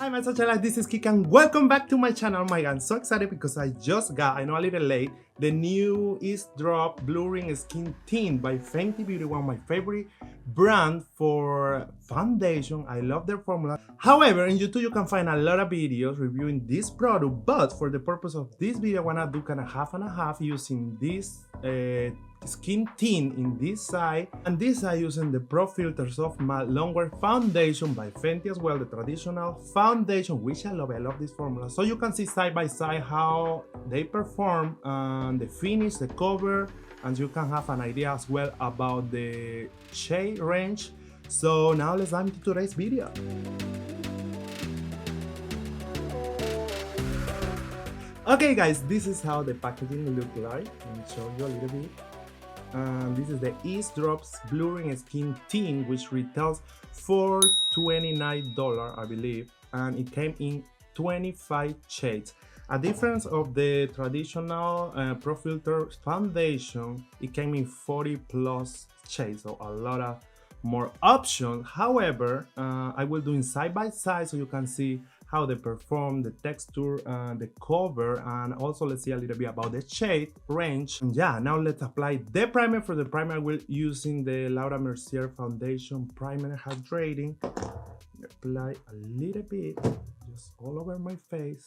Hi my Socialites, this is Kik and welcome back to my channel. Oh my god, I'm so excited because I just got, I know a little late, the new EAZE Drop Blurring Skin Tint by Fenty Beauty, one of my favorite brand for foundation. I love their formula. However, in YouTube you can find a lot of videos reviewing this product, but for the purpose of this video I wanna do kind of half and a half using this skin tint in this side, and this side using the Pro Filt'r Soft Matte Longwear foundation by Fenty as well, the traditional foundation, which I love. I love this formula. So you can see side by side how they perform and the finish, the cover, and you can have an idea as well about the shade range. So now let's dive into today's video. Okay guys, this is how the packaging look like. Let me show you a little bit. This is the EAZE Drops Blurring Skin Tint, which retails for $29, I believe, and it came in 25 shades. A difference of the traditional Pro Filt'r Foundation, it came in 40 plus shades, so a lot of more options. However, I will do it side by side so you can see how they perform, the texture, the cover, and also let's see a little bit about the shade range. And yeah, now let's apply the primer. For the primer, we're using the Laura Mercier Foundation Primer Hydrating. Apply a little bit, just all over my face.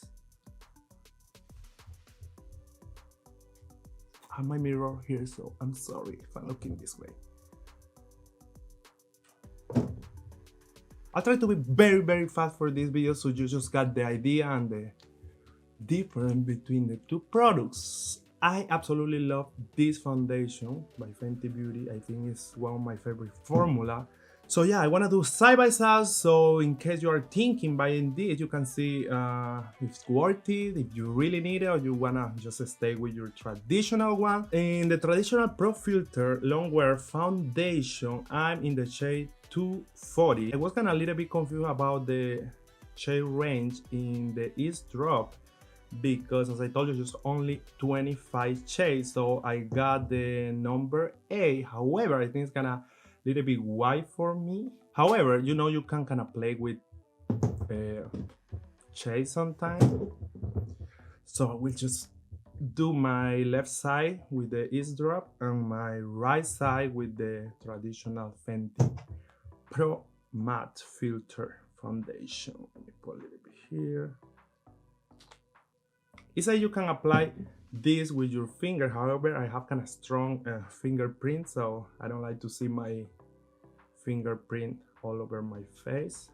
I have my mirror here, so I'm sorry if I'm looking this way. I'll try to be very fast for this video so you just got the idea and the difference between the two products. I absolutely love this foundation by Fenty Beauty. I think it's one of my favorite formula. So yeah, I want to do side by side, so in case you are thinking buying this, you can see if it's worth it, if you really need it, or you want to just stay with your traditional one. In the traditional Pro Filt'r Longwear foundation, I'm in the shade 240. I was kind of a little bit confused about the shade range in the EAZE Drop because, as I told you, just only 25 shades, so I got the number 8. However, I think it's kind of little bit wide for me. However, you know, you can kind of play with shades sometimes. So I will just do my left side with the EAZE Drop and my right side with the traditional Fenty Pro Matte Filter Foundation. Let me put a little bit here. It's like you can apply this with your finger. However, I have kind of strong fingerprint, so I don't like to see my fingerprint all over my face.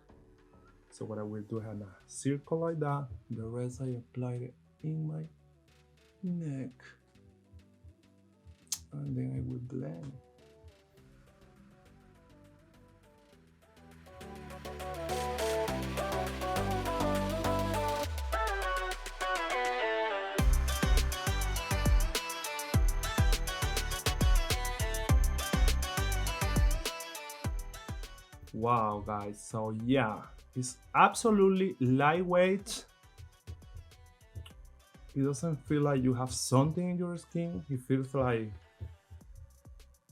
So what I will do, I have a circle like that. The rest I applied it in my neck, and then I will blend. Wow guys, so yeah, it's absolutely lightweight. It doesn't feel like you have something in your skin. It feels like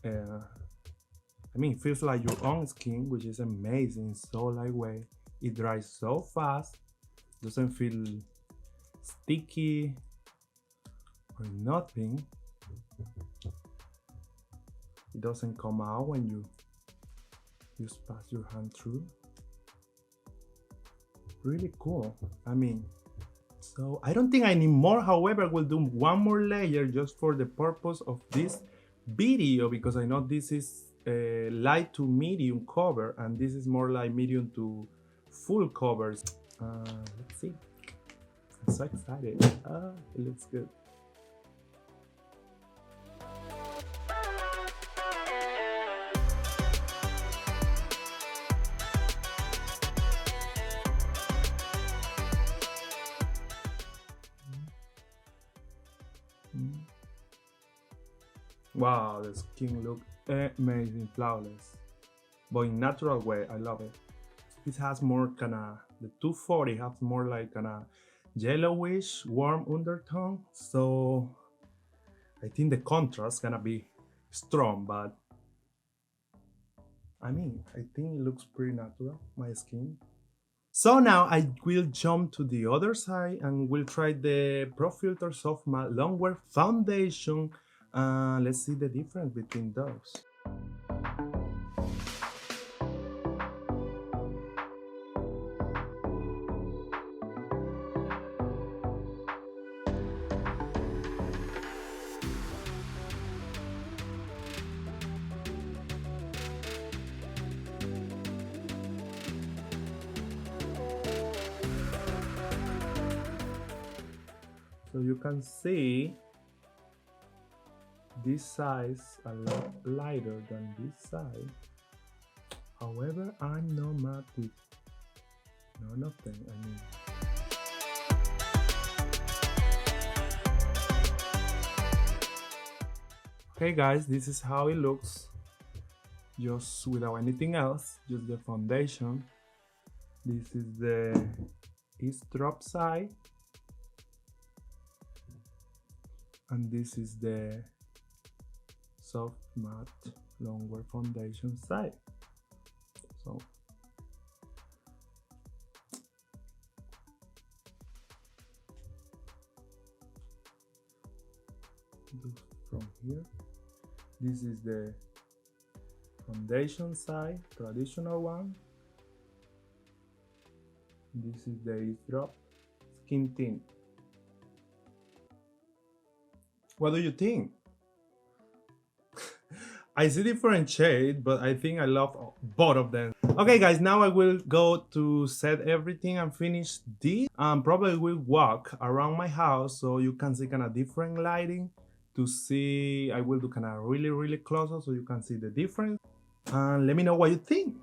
it feels like your own skin, which is amazing. So lightweight, it dries so fast, doesn't feel sticky or nothing. It doesn't come out when you just pass your hand through. Really cool. I mean, so I don't think I need more. However, we'll do one more layer just for the purpose of this video, because I know this is a light to medium cover and this is more like medium to full covers. Let's see. I'm so excited. It looks good. Wow, the skin looks amazing, flawless, but in natural way. I love it. This has more kinda, the 240 has more like kinda yellowish warm undertone, so I think the contrast gonna be strong, but I mean, I think it looks pretty natural, my skin. So now I will jump to the other side and we'll try the Pro Filt'r Soft Matte Longwear Foundation. Let's see the difference between those. So you can see this size a lot lighter than this side. However, I'm not mad with none of them. I mean, okay guys, this is how it looks, just without anything else, just the foundation. This is the EAZE Drop side, and this is the Soft Matte Longwear Foundation side. So from here, this is the foundation side, traditional one. This is the EAZE Drop Skin Tint. What do you think? I see different shades, but I think I love both of them. Okay guys, now I will go to set everything and finish this. Probably will walk around my house so you can see kind of different lighting to see. I will do kind of really closer so you can see the difference. And let me know what you think.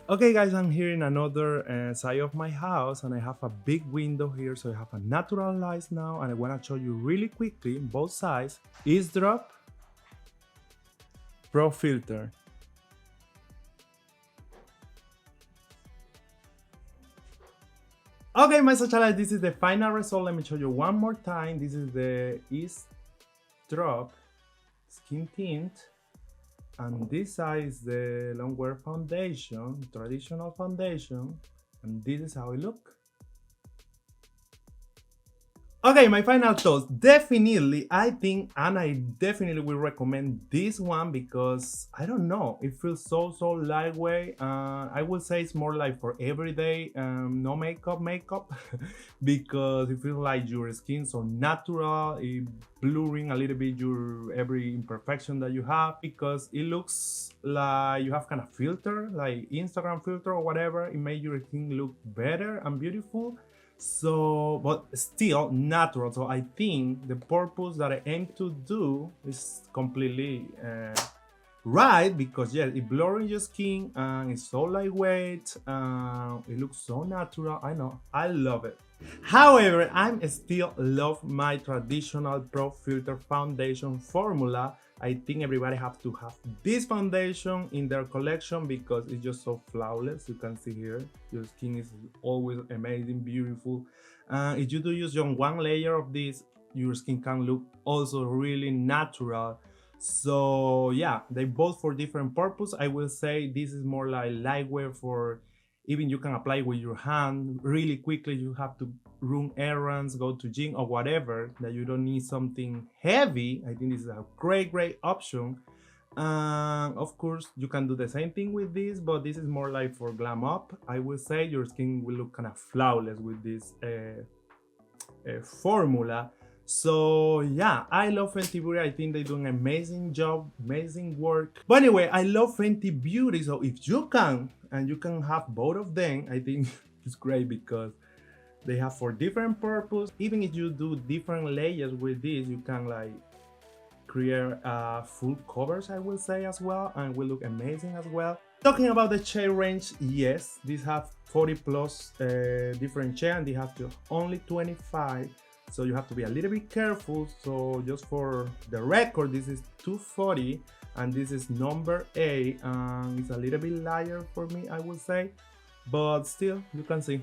Okay guys, I'm here in another side of my house and I have a big window here, so I have a natural light now, and I want to show you really quickly both sides. EAZE Drop, Pro Filt'r. Okay my socialites, this is the final result. Let me show you one more time. This is the EAZE Drop Skin Tint. And this side is the Longwear foundation, traditional foundation, and this is how it looks. Okay, my final thoughts. Definitely, I think, and I definitely will recommend this one because, I don't know, it feels so lightweight. I would say it's more like for everyday, no makeup because it feels like your skin so natural, it blurring a little bit your every imperfection that you have, because it looks like you have kind of filter, like Instagram filter or whatever. It makes your skin look better and beautiful. So, but still natural. So I think the purpose that I aim to do is completely right, because yes, it blurs your skin and it's so lightweight. It looks so natural. I know, I love it. However, I'm still love my traditional Pro Filt'r Foundation formula. I think everybody have to have this foundation in their collection because it's just so flawless. You can see here, your skin is always amazing, beautiful. If you do use just one layer of this, your skin can look also really natural. So yeah, they both for different purpose. I will say this is more like lightweight, for even you can apply with your hand really quickly. You have to run errands, go to gym or whatever, that you don't need something heavy. I think this is a great option. Of course, you can do the same thing with this, but this is more like for glam up. I will say your skin will look kind of flawless with this formula. So yeah, I love Fenty Beauty. I think they do an amazing job, amazing work. But anyway, I love Fenty Beauty. So if you can, and you can have both of them, I think it's great because they have for different purpose. Even if you do different layers with this, you can like create full covers, I will say, as well, and will look amazing as well. Talking about the shade range, yes, these have 40 plus different shades, and they have to only 25 so you have to be a little bit careful. So just for the record, this is 240 and this is number 8, and it's a little bit lighter for me, I would say, but still you can see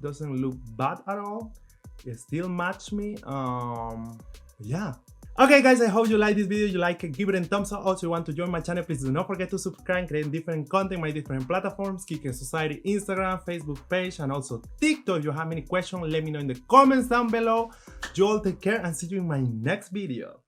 doesn't look bad at all. It still match me. Yeah. Okay guys, I hope you like this video. You like it, give it a thumbs up. Also, you want to join my channel, please do not forget to subscribe, create different content, my different platforms, Kike Society, Instagram, Facebook page, and also TikTok. If you have any questions, let me know in the comments down below. You all take care and see you in my next video.